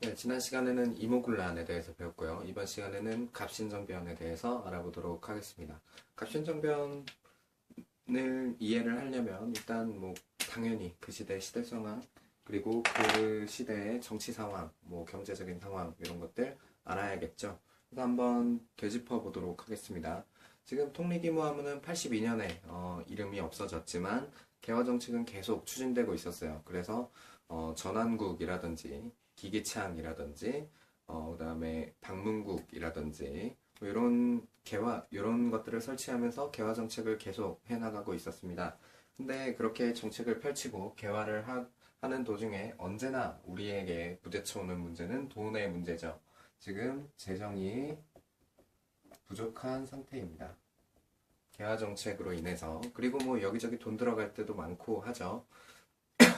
네, 지난 시간에는 이모군란에 대해서 배웠고요. 이번 시간에는 갑신정변에 대해서 알아보도록 하겠습니다. 갑신정변을 이해를 하려면 일단 당연히 그 시대의 시대 상황, 그리고 그 시대의 정치 상황, 경제적인 상황 이런 것들 알아야겠죠. 그래서 한번 되짚어 보도록 하겠습니다. 지금 통리기무하무는 82년에 이름이 없어졌지만 개화 정책은 계속 추진되고 있었어요. 그래서 전환국이라든지 기기창이라든지 그다음에 방문국이라든지 이런 이런 것들을 설치하면서 개화 정책을 계속 해나가고 있었습니다. 근데 그렇게 정책을 펼치고 개화를 하는 도중에 언제나 우리에게 부딪혀오는 문제는 돈의 문제죠. 지금 재정이 부족한 상태입니다. 개화 정책으로 인해서. 그리고 여기저기 돈 들어갈 때도 많고 하죠.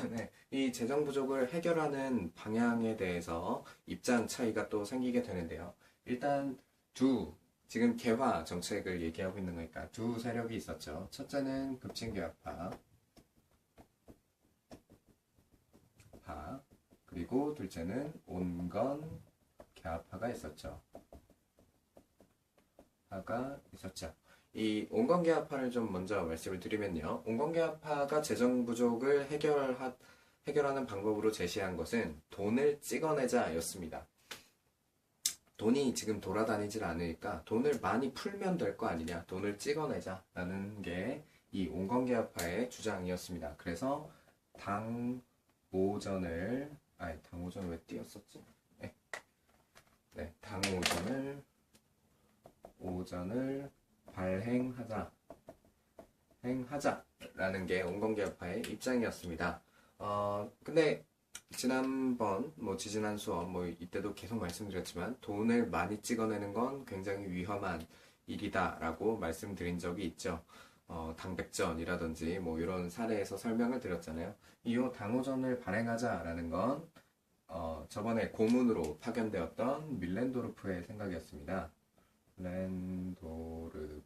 네, 이 재정 부족을 해결하는 방향에 대해서 입장 차이가 또 생기게 되는데요. 일단 지금 개화 정책을 얘기하고 있는 거니까 두 세력이 있었죠. 첫째는 급진개화파, 그리고 둘째는 온건개화파가 있었죠. 이 온건개화파를 좀 먼저 말씀을 드리면요. 온건개화파가 재정 부족을 해결하는 방법으로 제시한 것은 돈을 찍어내자 였습니다. 돈이 지금 돌아다니질 않으니까 돈을 많이 풀면 될 거 아니냐. 돈을 찍어내자라는 게 이 온건개화파의 주장이었습니다. 그래서 당오전을 왜 띄었었지? 오전을 행하자라는 게 온건개혁파의 입장이었습니다. 근데 지난번 지지난 수업 이때도 계속 말씀드렸지만 돈을 많이 찍어내는 건 굉장히 위험한 일이다라고 말씀드린 적이 있죠. 당백전이라든지 이런 사례에서 설명을 드렸잖아요. 이후 당오전을 발행하자라는 건 저번에 고문으로 파견되었던 밀렌도르프의 생각이었습니다. 랜도르프의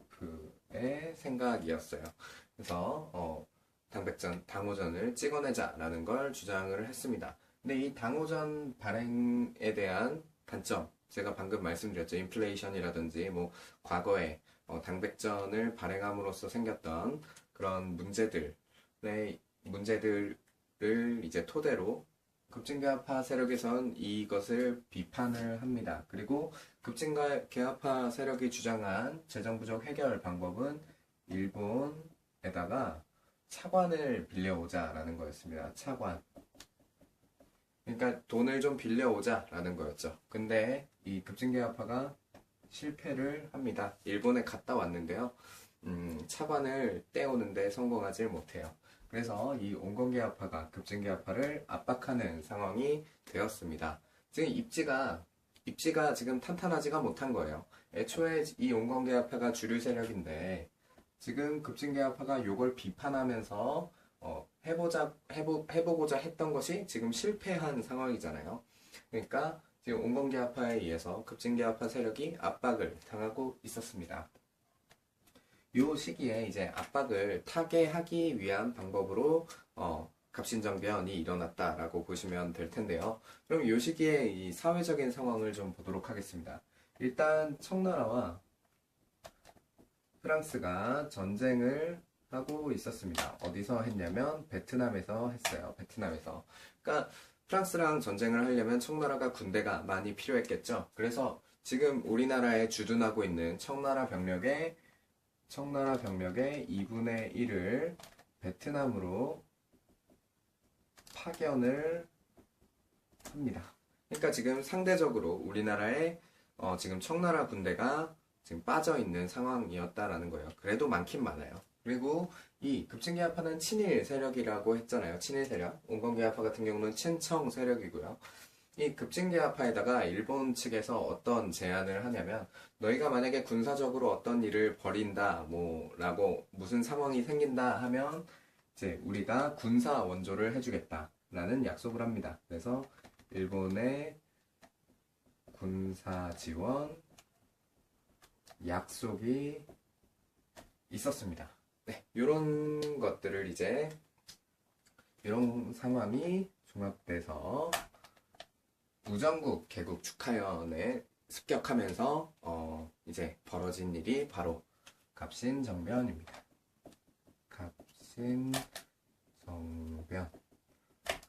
생각이었어요. 그래서 당오전을 찍어내자라는 걸 주장을 했습니다. 근데 이 당오전 발행에 대한 단점, 제가 방금 말씀드렸죠. 인플레이션이라든지 과거에 당백전을 발행함으로써 생겼던 그런 문제들을 이제 토대로 급진개화파 세력에선 이것을 비판을 합니다. 그리고 급진개화파 세력이 주장한 재정부족 해결 방법은 일본에다가 차관을 빌려오자라는 거였습니다. 차관. 그러니까 돈을 좀 빌려오자라는 거였죠. 근데 이 급진개화파가 실패를 합니다. 일본에 갔다 왔는데요. 차관을 떼오는데 성공하지 못해요. 그래서 이 온건개화파가 급진개화파를 압박하는 상황이 되었습니다. 지금 입지가 지금 탄탄하지가 못한 거예요. 애초에 이 온건개화파가 주류 세력인데 지금 급진개화파가 이걸 비판하면서 해보고자 했던 것이 지금 실패한 상황이잖아요. 그러니까 지금 온건개화파에 의해서 급진개화파 세력이 압박을 당하고 있었습니다. 이 시기에 이제 압박을 타개하기 위한 방법으로 갑신정변이 일어났다라고 보시면 될 텐데요. 그럼 이 시기에 이 사회적인 상황을 좀 보도록 하겠습니다. 일단 청나라와 프랑스가 전쟁을 하고 있었습니다. 어디서 했냐면 베트남에서 했어요. 베트남에서. 그러니까 프랑스랑 전쟁을 하려면 청나라가 군대가 많이 필요했겠죠. 그래서 지금 우리나라에 주둔하고 있는 청나라 병력의 2분의 1을 베트남으로 파견을 합니다. 그러니까 지금 상대적으로 우리나라에 지금 청나라 군대가 지금 빠져있는 상황이었다라는 거예요. 그래도 많긴 많아요. 그리고 이 급진개화파는 친일 세력이라고 했잖아요. 친일 세력. 온건개화파 같은 경우는 친청 세력이고요. 이 급진개화파에다가 일본 측에서 어떤 제안을 하냐면 너희가 만약에 군사적으로 어떤 일을 벌인다 라고 무슨 상황이 생긴다 하면 이제 우리가 군사 원조를 해주겠다라는 약속을 합니다. 그래서 일본의 군사 지원 약속이 있었습니다. 네, 이런 것들을 이제 이런 상황이 종합돼서 우정국 개국 축하연에 습격하면서 이제 벌어진 일이 바로 갑신정변입니다. 갑신정변.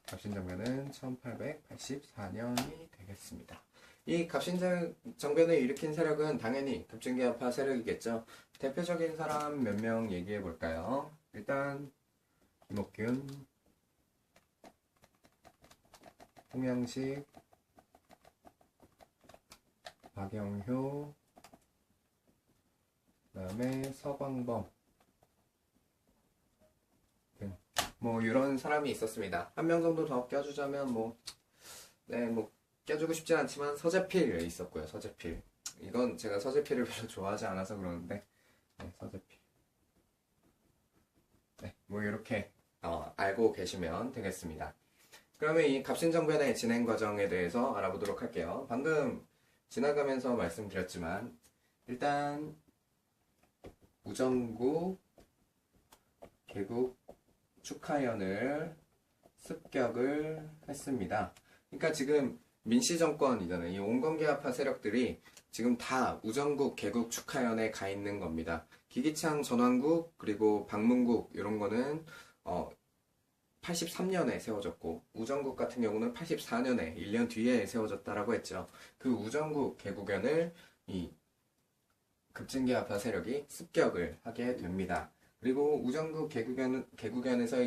갑신정변은 1884년이 되겠습니다. 이 갑신정변을 일으킨 세력은 당연히 급진계합파 세력이겠죠. 대표적인 사람 몇 명 얘기해 볼까요? 일단 김옥균, 홍영식, 박영효, 그다음에 서광범 등 뭐 이런 사람이 있었습니다. 한 명 정도 더 껴주자면 뭐 껴주고 싶진 않지만 서재필 있었고요. 서재필. 이건 제가 서재필을 별로 좋아하지 않아서 그러는데 서재필. 네, 뭐 이렇게 알고 계시면 되겠습니다. 그러면 이 갑신정변의 진행 과정에 대해서 알아보도록 할게요. 방금 지나가면서 말씀드렸지만 일단 우정국 개국 축하연을 습격을 했습니다. 그러니까 지금 민씨정권이잖아요. 이 온건계합파 세력들이 지금 다 우정국 개국 축하연에 가 있는 겁니다. 기기창 전왕국 그리고 방문국 이런 거는 83년에 세워졌고 우정국 같은 경우는 84년에 1년 뒤에 세워졌다라고 했죠. 그 우정국 개국연을 이 급진계합파 세력이 습격을 하게 됩니다. 그리고 우정국 개국연에서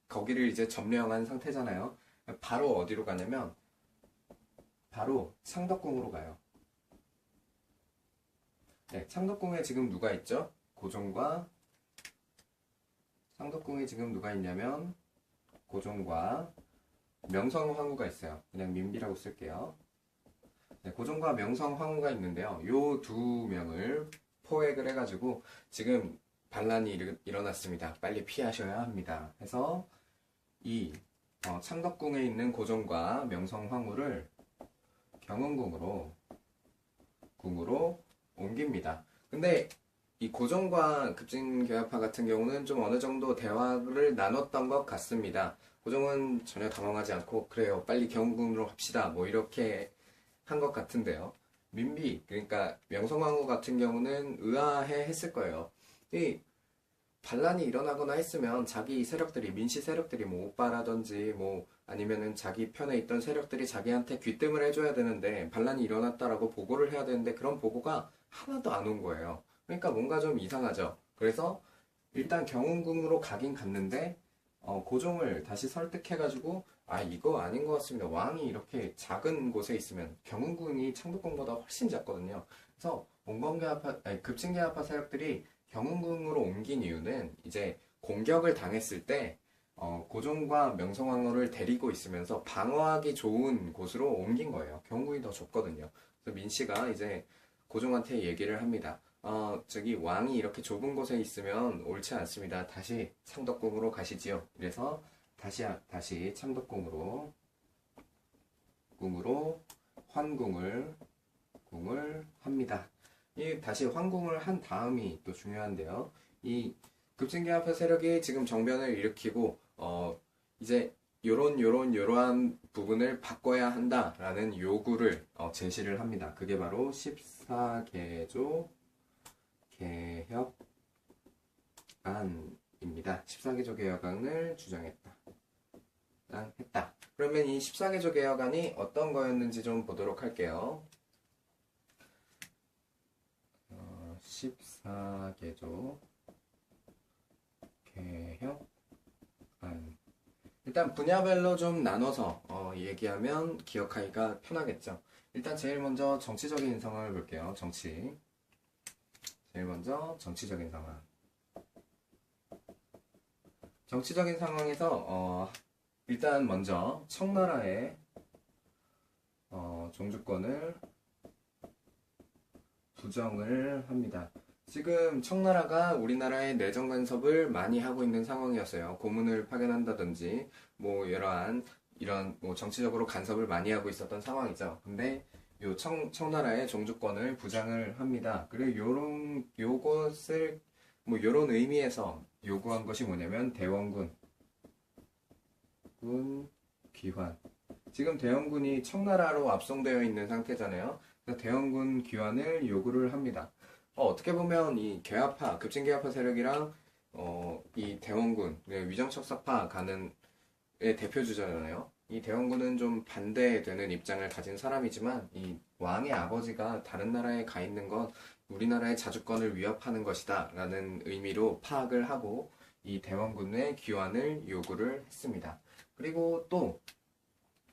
거기를 이제 점령한 상태잖아요. 바로 어디로 가냐면 바로 창덕궁으로 가요. 네, 창덕궁에 지금 누가 있죠? 고종과 창덕궁에 지금 누가 있냐면 고종과 명성황후가 있어요. 그냥 민비라고 쓸게요. 네, 고종과 명성황후가 있는데요. 요 두 명을 포획을 해가지고 지금 반란이 일어났습니다. 빨리 피하셔야 합니다. 해서 이 창덕궁에 있는 고종과 명성황후를 경운궁으로 옮깁니다. 근데 이 고종과 급진계합파 같은 경우는 좀 어느 정도 대화를 나눴던 것 같습니다. 고종은 전혀 당황하지 않고 그래요, 빨리 경운궁으로 합시다, 뭐 이렇게 한 것 같은데요. 민비, 그러니까 명성황후 같은 경우는 의아해 했을 거예요. 이 반란이 일어나거나 했으면 자기 세력들이, 민씨 세력들이 뭐 오빠라든지 뭐 아니면은 자기 편에 있던 세력들이 자기한테 귀뜸을 해줘야 되는데 반란이 일어났다라고 보고를 해야 되는데 그런 보고가 하나도 안 온 거예요. 그러니까 뭔가 좀 이상하죠. 그래서 일단 경운궁으로 가긴 갔는데 고종을 다시 설득해가지고 이거 아닌 것 같습니다. 왕이 이렇게 작은 곳에 있으면 경운궁이 창덕궁보다 훨씬 작거든요. 그래서 급진계합파 세력들이 경운궁으로 옮긴 이유는 이제 공격을 당했을 때 고종과 명성황후를 데리고 있으면서 방어하기 좋은 곳으로 옮긴 거예요. 경운궁이 더 좁거든요. 그래서 민씨가 이제 고종한테 얘기를 합니다. 저기 왕이 이렇게 좁은 곳에 있으면 옳지 않습니다. 다시 창덕궁으로 가시지요. 그래서 다시 창덕궁으로 환궁을 합니다. 이 다시 환궁을 한 다음이 또 중요한데요. 이 급진계합파 세력이 지금 정변을 일으키고 이제 요러한 부분을 바꿔야 한다라는 요구를 제시를 합니다. 그게 바로 14개조 개혁안입니다. 14개조 개혁안을 주장했다. 그러면 이 14개조 개혁안이 어떤 거였는지 좀 보도록 할게요. 14개조 개혁안. 일단 분야별로 좀 나눠서 얘기하면 기억하기가 편하겠죠. 일단 제일 먼저 정치적인 상황을 볼게요. 제일 먼저 정치적인 상황. 정치적인 상황에서 일단 먼저 청나라의 종주권을 부정을 합니다. 지금 청나라가 우리나라의 내정 간섭을 많이 하고 있는 상황이었어요. 고문을 파견한다든지 뭐 이런 뭐 정치적으로 간섭을 많이 하고 있었던 상황이죠. 근데 요 청나라의 종주권을 부정을 합니다. 그리고 요것을 뭐 요런 의미에서 요구한 것이 뭐냐면 대원군 귀환 지금 대원군이 청나라로 압송되어 있는 상태잖아요. 그래서 대원군 귀환을 요구를 합니다. 어떻게 보면 이 개화파, 급진개화파 세력이랑 이 대원군, 위정척사파 가는 의 대표 주자잖아요. 이 대원군은 좀 반대되는 입장을 가진 사람이지만 이 왕의 아버지가 다른 나라에 가 있는 건 우리나라의 자주권을 위협하는 것이다 라는 의미로 파악을 하고 이 대원군의 귀환을 요구를 했습니다. 그리고 또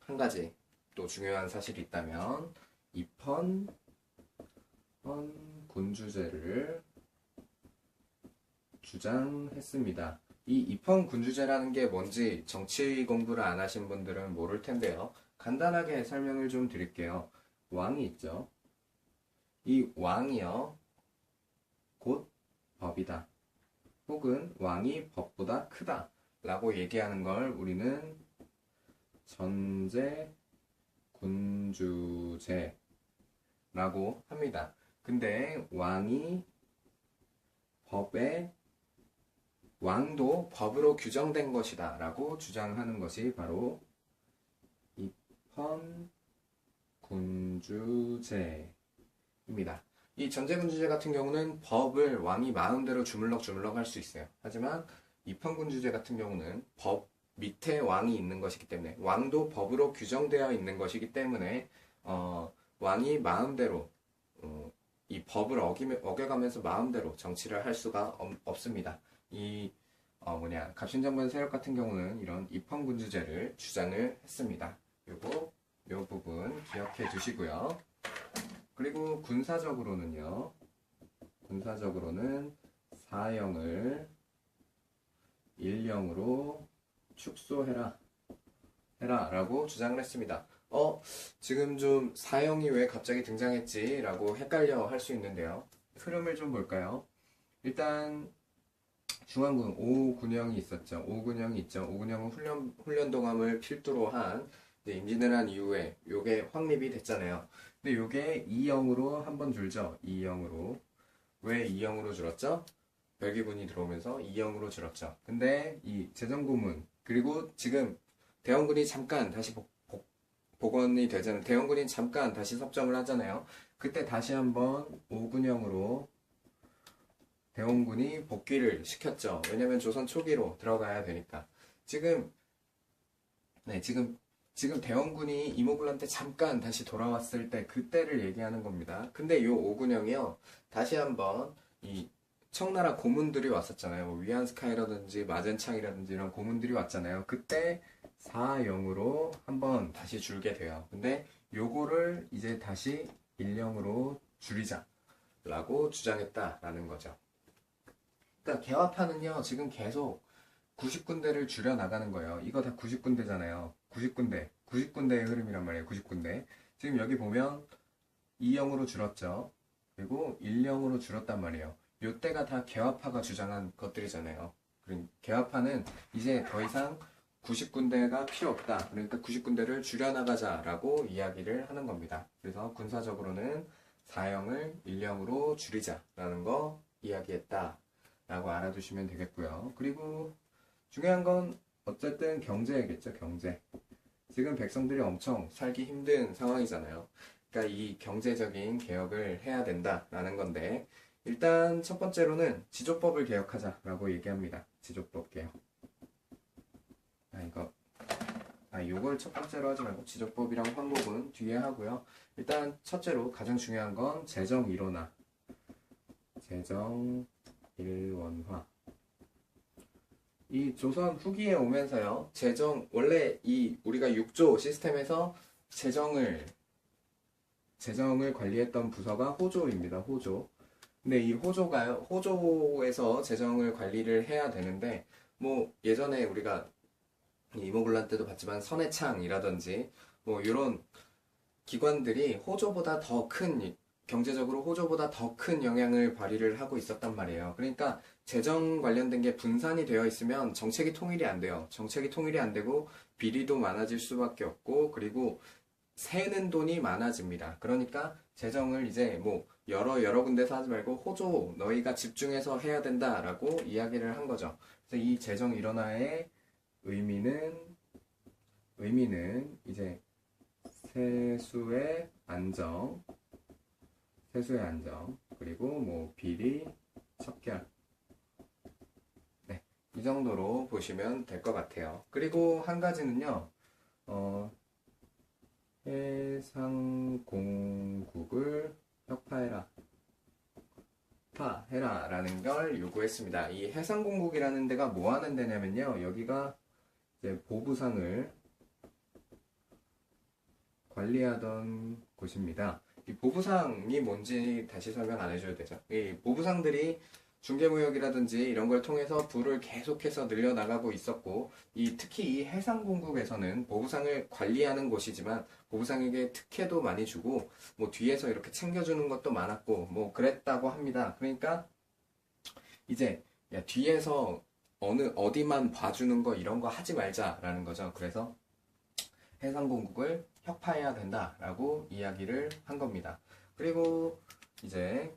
한 가지 또 중요한 사실이 있다면 입헌 군주제를 주장했습니다. 이 입헌 군주제라는 게 뭔지 정치 공부를 안 하신 분들은 모를 텐데요. 간단하게 설명을 좀 드릴게요. 왕이 있죠. 이 왕이요, 곧 법이다. 혹은 왕이 법보다 크다. 라고 얘기하는 걸 우리는 전제 군주제라고 합니다. 근데 왕도 법으로 규정된 것이다 라고 주장하는 것이 바로 입헌군주제입니다. 이 전제군주제 같은 경우는 법을 왕이 마음대로 주물럭주물럭 할 수 있어요. 하지만 입헌군주제 같은 경우는 법 밑에 왕이 있는 것이기 때문에 왕도 법으로 규정되어 있는 것이기 때문에 왕이 마음대로 이 법을 어겨가면서 마음대로 정치를 할 수가 없습니다. 이 갑신정변 세력 같은 경우는 이런 입헌군주제를 주장을 했습니다. 요 부분 기억해 두시고요. 그리고 군사적으로는 사형을 일령으로 축소해라 라고 주장을 했습니다. 지금 좀 사형이 왜 갑자기 등장했지? 라고 헷갈려 할 수 있는데요. 흐름을 좀 볼까요? 일단 중앙군 5군영이 있었죠. 5군영은 훈련동함을 필두로 한 임진왜란 이후에 요게 확립이 됐잖아요. 근데 요게 2형으로 한번 줄죠. 2형으로. 왜 2형으로 줄었죠? 별기군이 들어오면서 2형으로 줄었죠. 근데 이 재정고문 그리고 지금 대원군이 잠깐 다시 복원이 되잖아요. 대원군이 잠깐 다시 섭정을 하잖아요. 그때 다시 한번 5군형으로 대원군이 복귀를 시켰죠. 왜냐면 조선 초기로 들어가야 되니까. 지금 대원군이 이모군한테 잠깐 다시 돌아왔을 때 그때를 얘기하는 겁니다. 근데 요 5군형이요. 다시 한번 이 청나라 고문들이 왔었잖아요. 위안스카이라든지 마젠창이라든지 이런 고문들이 왔잖아요. 그때 4영으로 한번 다시 줄게 돼요. 근데 요거를 이제 다시 1영으로 줄이자라고 주장했다라는 거죠. 그러니까 개화파는요. 지금 계속 90군데를 줄여 나가는 거예요. 이거 다 90군데잖아요. 90군데의 흐름이란 말이에요. 90군데. 지금 여기 보면 2영으로 줄었죠. 그리고 1영으로 줄었단 말이에요. 요때가 다 개화파가 주장한 것들이잖아요. 개화파는 이제 더 이상 90군데가 필요 없다. 그러니까 90군데를 줄여나가자라고 이야기를 하는 겁니다. 그래서 군사적으로는 4형을 1형으로 줄이자라는 거 이야기했다. 라고 알아두시면 되겠고요. 그리고 중요한 건 어쨌든 경제겠죠. 경제. 지금 백성들이 엄청 살기 힘든 상황이잖아요. 그러니까 이 경제적인 개혁을 해야 된다라는 건데 일단 첫 번째로는 지조법을 개혁하자라고 얘기합니다. 지조법 개혁. 요걸 첫 번째로 하지 말고 지조법이랑 황복은 뒤에 하고요. 일단 첫째로 가장 중요한 건 재정 일원화. 재정 일원화. 이 조선 후기에 오면서요. 원래 이 우리가 6조 시스템에서 재정을 관리했던 부서가 호조입니다. 호조. 근데 이 호조에서 재정을 관리를 해야 되는데, 예전에 우리가 이모군란 때도 봤지만 선해창이라든지, 이런 기관들이 경제적으로 호조보다 더 큰 영향을 발휘를 하고 있었단 말이에요. 그러니까 재정 관련된 게 분산이 되어 있으면 정책이 통일이 안 돼요. 정책이 통일이 안 되고 비리도 많아질 수밖에 없고 그리고 새는 돈이 많아집니다. 그러니까 재정을 이제 여러 군데서 하지 말고 호조 너희가 집중해서 해야 된다라고 이야기를 한 거죠. 그래서 이 재정 일원화의 의미는 이제 세수의 안정, 그리고 뭐 비리, 척결. 네, 이 정도로 보시면 될 것 같아요. 그리고 한 가지는요, 해상공국을 혁파해라. 해라 라는 걸 요구했습니다. 이 해상공국이라는 데가 뭐 하는 데냐면요, 여기가 이제 보부상을 관리하던 곳입니다. 이 보부상이 뭔지 다시 설명 안 해줘도 되죠. 이 보부상들이 중개무역이라든지 이런 걸 통해서 부를 계속해서 늘려나가고 있었고, 특히 이 해상공국에서는 보부상을 관리하는 곳이지만 보부상에게 특혜도 많이 주고 뭐 뒤에서 이렇게 챙겨주는 것도 많았고 뭐 그랬다고 합니다. 그러니까 이제 야, 뒤에서 어디만 봐주는 거 이런 거 하지 말자라는 거죠. 그래서 해상공국을 혁파해야 된다라고 이야기를 한 겁니다. 그리고 이제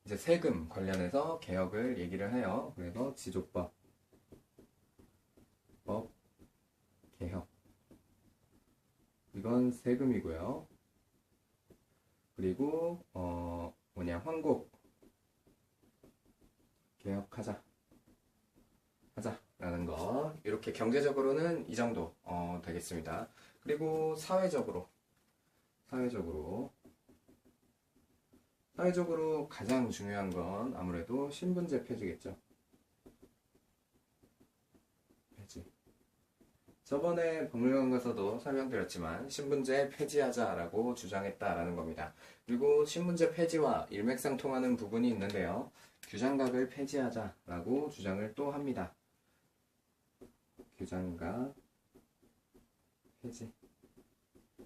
세금 관련해서 개혁을 얘기를 해요. 그래서 지조법 개혁, 이건 세금이고요. 그리고 황국 하자라는 거. 이렇게 경제적으로는 이 정도 되겠습니다. 그리고 사회적으로 가장 중요한 건 아무래도 신분제 폐지겠죠. 저번에 박물관 가서도 설명드렸지만 신분제 폐지하자라고 주장했다라는 겁니다. 그리고 신분제 폐지와 일맥상통하는 부분이 있는데요. 규장각을 폐지하자라고 주장을 또 합니다. 규장각 폐지.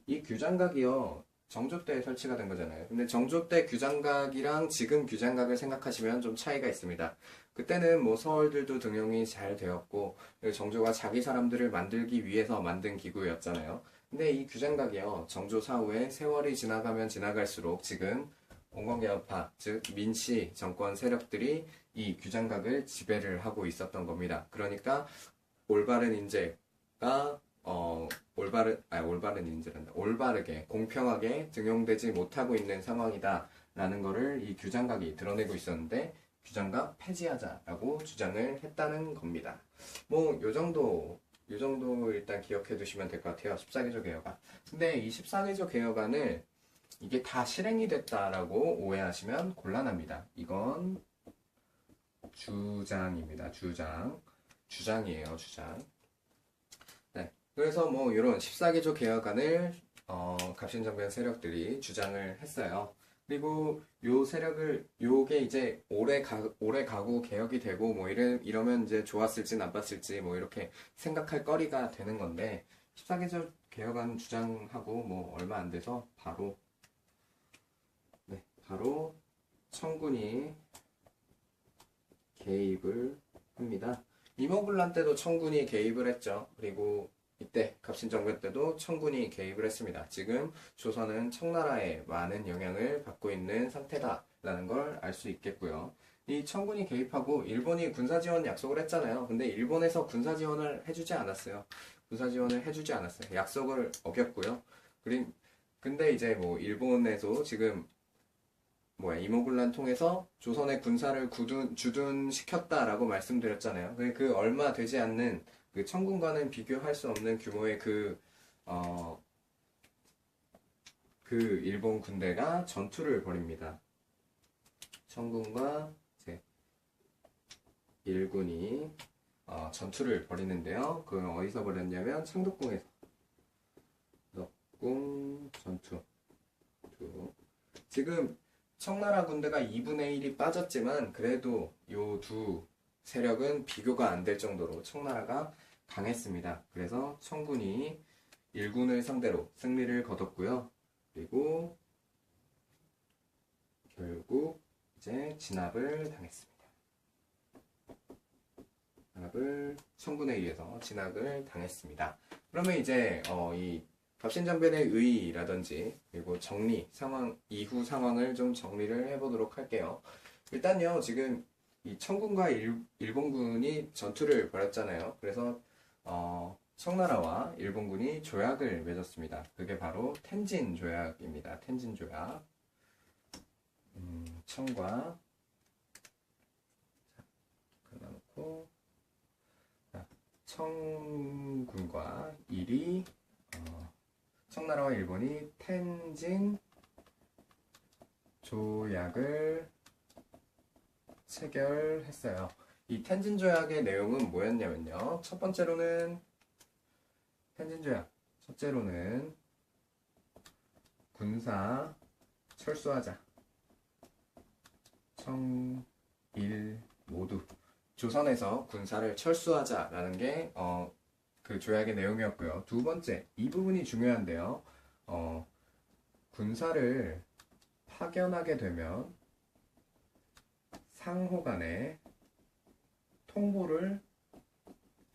이 규장각이요, 정조 때 설치가 된 거잖아요. 근데 정조 때 규장각이랑 지금 규장각을 생각하시면 좀 차이가 있습니다. 그때는 뭐 서울들도 등용이 잘 되었고 정조가 자기 사람들을 만들기 위해서 만든 기구였잖아요. 근데 이 규장각이요, 정조 사후에 세월이 지나가면 지나갈수록 지금 공공개혁파, 즉 민씨 정권 세력들이 이 규장각을 지배를 하고 있었던 겁니다. 그러니까 올바른 인재가 올바르게 공평하게 등용되지 못하고 있는 상황이다라는 거를 이 규장각이 드러내고 있었는데 규장각 폐지하자라고 주장을 했다는 겁니다. 뭐 요 정도 일단 기억해 두시면 될 것 같아요. 14개조 개혁안. 근데 이 14개조 개혁안을 이게 다 실행이 됐다라고 오해하시면 곤란합니다. 이건 주장입니다. 주장이에요. 네. 그래서 뭐 이런 14개조 개혁안을 갑신정변 세력들이 주장을 했어요. 그리고 요게 이제 오래 가고 개혁이 되고 뭐 이러면 이제 좋았을지 나빴을지 뭐 이렇게 생각할 거리가 되는 건데, 14개조 개혁안 주장하고 뭐 얼마 안 돼서 바로 청군이 개입을 합니다. 이모군란 때도 청군이 개입을 했죠. 그리고 이때 갑신정변 때도 청군이 개입을 했습니다. 지금 조선은 청나라에 많은 영향을 받고 있는 상태다라는 걸 알 수 있겠고요. 이 청군이 개입하고 일본이 군사지원 약속을 했잖아요. 근데 일본에서 군사지원을 해주지 않았어요. 약속을 어겼고요. 근데 이제 뭐 일본에서 지금 이모군란 통해서 조선의 군사를 주둔시켰다라고 말씀드렸잖아요. 그 얼마 되지 않는 그 청군과는 비교할 수 없는 규모의 그 일본 군대가 전투를 벌입니다. 청군과 일군이 전투를 벌이는데요. 그걸 어디서 벌였냐면 창덕궁에서. 넉궁 전투. 지금 청나라 군대가 2분의 1이 빠졌지만 그래도 요 두 세력은 비교가 안 될 정도로 청나라가 강했습니다. 그래서 청군이 일군을 상대로 승리를 거뒀고요. 그리고 결국 이제 진압을 당했습니다. 청군에 의해서 진압을 당했습니다. 그러면 이제 이 갑신정변의 의의라든지 그리고 이후 상황을 좀 정리를 해보도록 할게요. 일단요, 지금 이 청군과 일본군이 전투를 벌였잖아요. 그래서 청나라와 일본군이 조약을 맺었습니다. 그게 바로 텐진 조약입니다. 텐진 조약. 청과 그려놓고 청군과 일이 청나라와 일본이 텐진 조약을 체결했어요. 이 텐진 조약의 내용은 뭐였냐면요. 첫 번째로는 텐진 조약. 첫째로는 군사 철수하자. 청, 일 모두 조선에서 군사를 철수하자라는 게 그 조약의 내용이었고요. 두 번째, 이 부분이 중요한데요. 군사를 파견하게 되면 상호 간에 통보를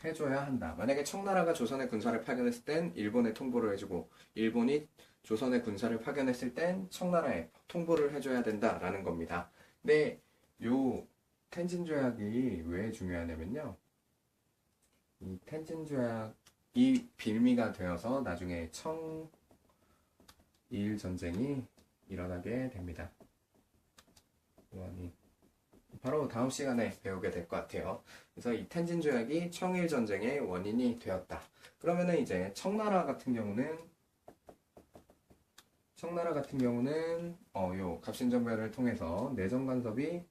해줘야 한다. 만약에 청나라가 조선에 군사를 파견했을 땐 일본에 통보를 해주고 일본이 조선에 군사를 파견했을 땐 청나라에 통보를 해줘야 된다라는 겁니다. 근데 요 텐진 조약이 왜 중요하냐면요. 이 텐진 조약이 빌미가 되어서 나중에 청일 전쟁이 일어나게 됩니다. 바로 다음 시간에 배우게 될 것 같아요. 그래서 이 텐진 조약이 청일 전쟁의 원인이 되었다. 그러면은 이제 청나라 같은 경우는 요 갑신정변을 통해서 내정 간섭이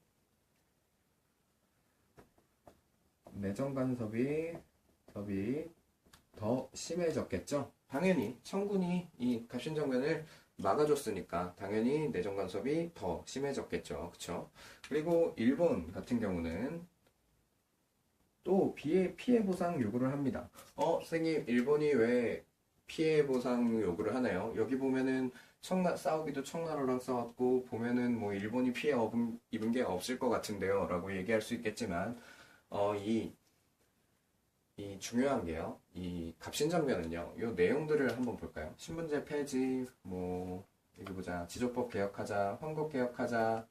더 심해졌겠죠. 당연히 청군이 이 갑신정변을 막아줬으니까 당연히 내정 간섭이 더 심해졌겠죠. 그쵸? 그리고 일본 같은 경우는 또 피해 보상 요구를 합니다. 선생님, 일본이 왜 피해 보상 요구를 하나요? 여기 보면은 싸우기도 청나라랑 싸웠고 보면은 뭐 일본이 피해 입은 게 없을 것 같은데요 라고 얘기할 수 있겠지만 이 중요한 게요. 이 갑신정변은요. 이 내용들을 한번 볼까요? 신분제 폐지, 여기 보자. 지조법 개혁하자, 황국 개혁하자,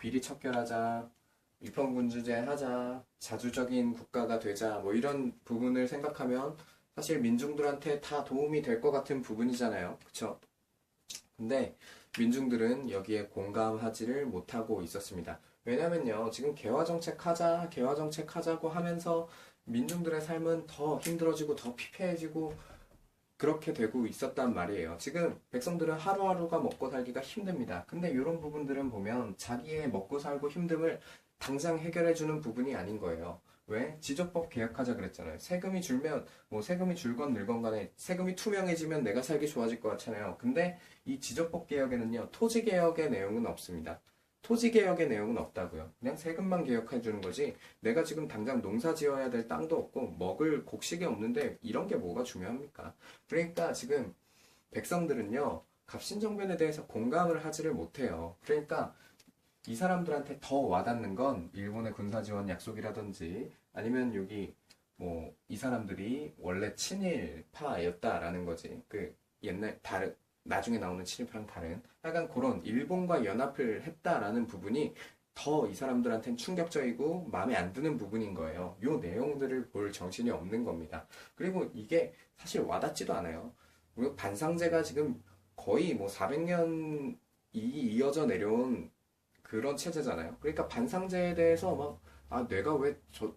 비리 척결하자, 위평군주제 하자, 자주적인 국가가 되자, 이런 부분을 생각하면 사실 민중들한테 다 도움이 될 것 같은 부분이잖아요. 그쵸? 근데 민중들은 여기에 공감하지를 못하고 있었습니다. 왜냐면요. 지금 개화정책 하자고 하면서 민중들의 삶은 더 힘들어지고 더 피폐해지고 그렇게 되고 있었단 말이에요. 지금 백성들은 하루하루가 먹고 살기가 힘듭니다. 근데 이런 부분들은 보면 자기의 먹고 살고 힘듦을 당장 해결해주는 부분이 아닌 거예요. 왜? 지조법 개혁하자 그랬잖아요. 세금이 줄면 세금이 줄건 늘건 간에 세금이 투명해지면 내가 살기 좋아질 것 같잖아요. 근데 이 지조법 개혁에는요. 토지 개혁의 내용은 없습니다. 토지 개혁의 내용은 없다고요. 그냥 세금만 개혁해 주는 거지. 내가 지금 당장 농사 지어야 될 땅도 없고 먹을 곡식이 없는데 이런 게 뭐가 중요합니까? 그러니까 지금 백성들은요. 갑신정변에 대해서 공감을 하지를 못해요. 그러니까 이 사람들한테 더 와닿는 건 일본의 군사 지원 약속이라든지 아니면 여기 이 사람들이 원래 친일파였다라는 거지. 그 옛날 나중에 나오는 친일파랑 다른 약간 그런 일본과 연합을 했다라는 부분이 더 이 사람들한테는 충격적이고 마음에 안 드는 부분인 거예요. 요 내용들을 볼 정신이 없는 겁니다. 그리고 이게 사실 와닿지도 않아요. 반상제가 지금 거의 400년이 이어져 내려온 그런 체제잖아요. 그러니까 반상제에 대해서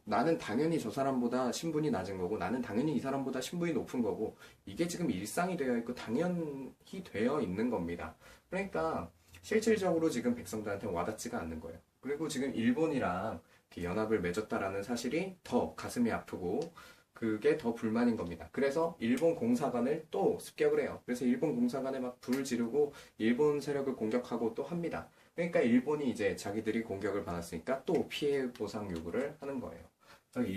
나는 당연히 저 사람보다 신분이 낮은 거고, 나는 당연히 이 사람보다 신분이 높은 거고, 이게 지금 일상이 되어 있고, 당연히 되어 있는 겁니다. 그러니까, 실질적으로 지금 백성들한테 와닿지가 않는 거예요. 그리고 지금 일본이랑 연합을 맺었다라는 사실이 더 가슴이 아프고, 그게 더 불만인 겁니다. 그래서 일본 공사관을 또 습격을 해요. 그래서 일본 공사관에 막 불을 지르고, 일본 세력을 공격하고 또 합니다. 그러니까 일본이 이제 자기들이 공격을 받았으니까 또 피해 보상 요구를 하는 거예요. 그래서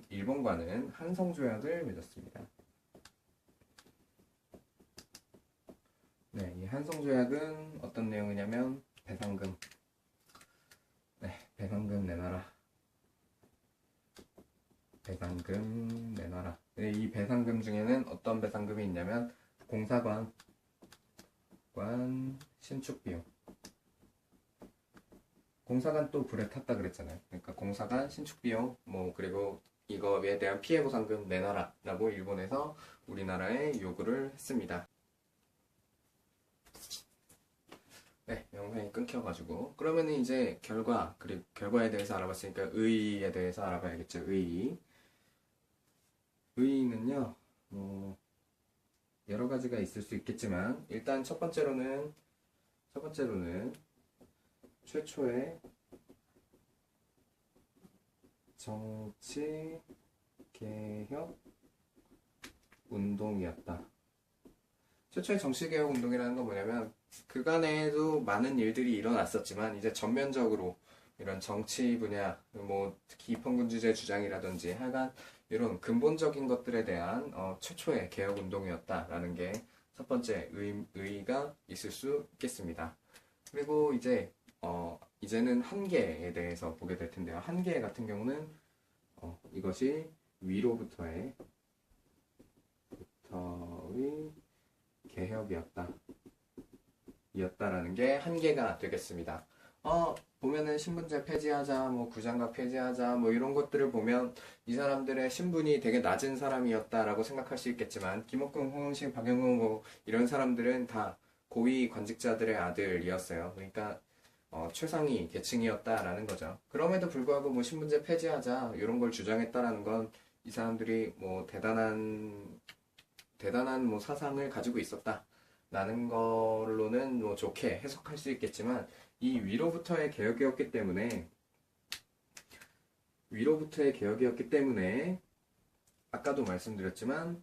일본과는 한성조약을 맺었습니다. 네, 이 한성조약은 어떤 내용이냐면 배상금. 네, 배상금 내놔라. 배상금 내놔라. 네, 이 배상금 중에는 어떤 배상금이 있냐면 공사관 신축 비용. 공사관 또 불에 탔다 그랬잖아요. 그러니까 공사관 신축 비용, 그리고 이거에 대한 피해 보상금 내놔라라고 일본에서 우리나라에 요구를 했습니다. 네, 영상이 끊겨가지고 그러면은 이제 그리고 결과에 대해서 알아봤으니까 의의에 대해서 알아봐야겠죠. 의의는요, 여러 가지가 있을 수 있겠지만 일단 첫 번째로는 최초의 정치 개혁 운동이었다. 최초의 정치개혁 운동이라는 건 뭐냐면 그간에도 많은 일들이 일어났었지만 이제 전면적으로 이런 정치 분야, 뭐 특히 입헌군주제 주장이라든지 하여간 이런 근본적인 것들에 대한 최초의 개혁 운동이었다라는 게 첫 번째 의의가 있을 수 있겠습니다. 그리고 이제는 한계에 대해서 보게 될 텐데요. 한계 같은 경우는 이것이 위로부터의 개혁이었다라는 게 한계가 되겠습니다. 보면은 신분제 폐지하자, 뭐 구장갑 폐지하자, 뭐 이런 것들을 보면 이 사람들의 신분이 되게 낮은 사람이었다라고 생각할 수 있겠지만 김옥근, 홍영식, 박영훈 뭐 이런 사람들은 다 고위 관직자들의 아들이었어요. 그러니까 최상위 계층이었다라는 거죠. 그럼에도 불구하고 뭐 신분제 폐지하자 이런 걸 주장했다라는 건 이 사람들이 뭐 대단한 뭐 사상을 가지고 있었다라는 걸로는 뭐 좋게 해석할 수 있겠지만 이 위로부터의 개혁이었기 때문에 아까도 말씀드렸지만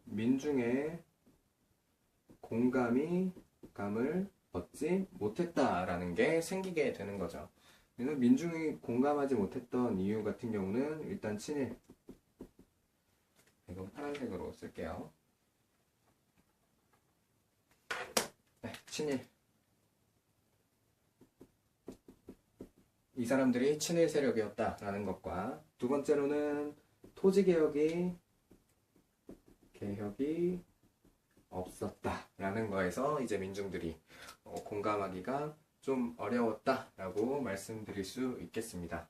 민중의 감을 얻지 못했다라는 게 생기게 되는 거죠. 그래서 민중이 공감하지 못했던 이유 같은 경우는 일단 친일, 이건 파란색으로 쓸게요. 네, 친일. 이 사람들이 친일 세력이었다라는 것과 두 번째로는 토지개혁이 없었다라는 거에서 이제 민중들이 공감하기가 좀 어려웠다라고 말씀드릴 수 있겠습니다.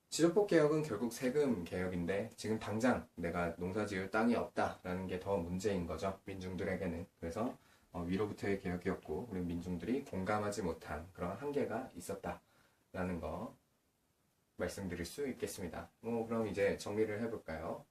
지적법 개혁은 결국 세금 개혁인데 지금 당장 내가 농사 지을 땅이 없다라는 게 더 문제인 거죠. 민중들에게는. 그래서 위로부터의 개혁이었고 우리 민중들이 공감하지 못한 그런 한계가 있었다라는 거 말씀드릴 수 있겠습니다. 그럼 이제 정리를 해볼까요?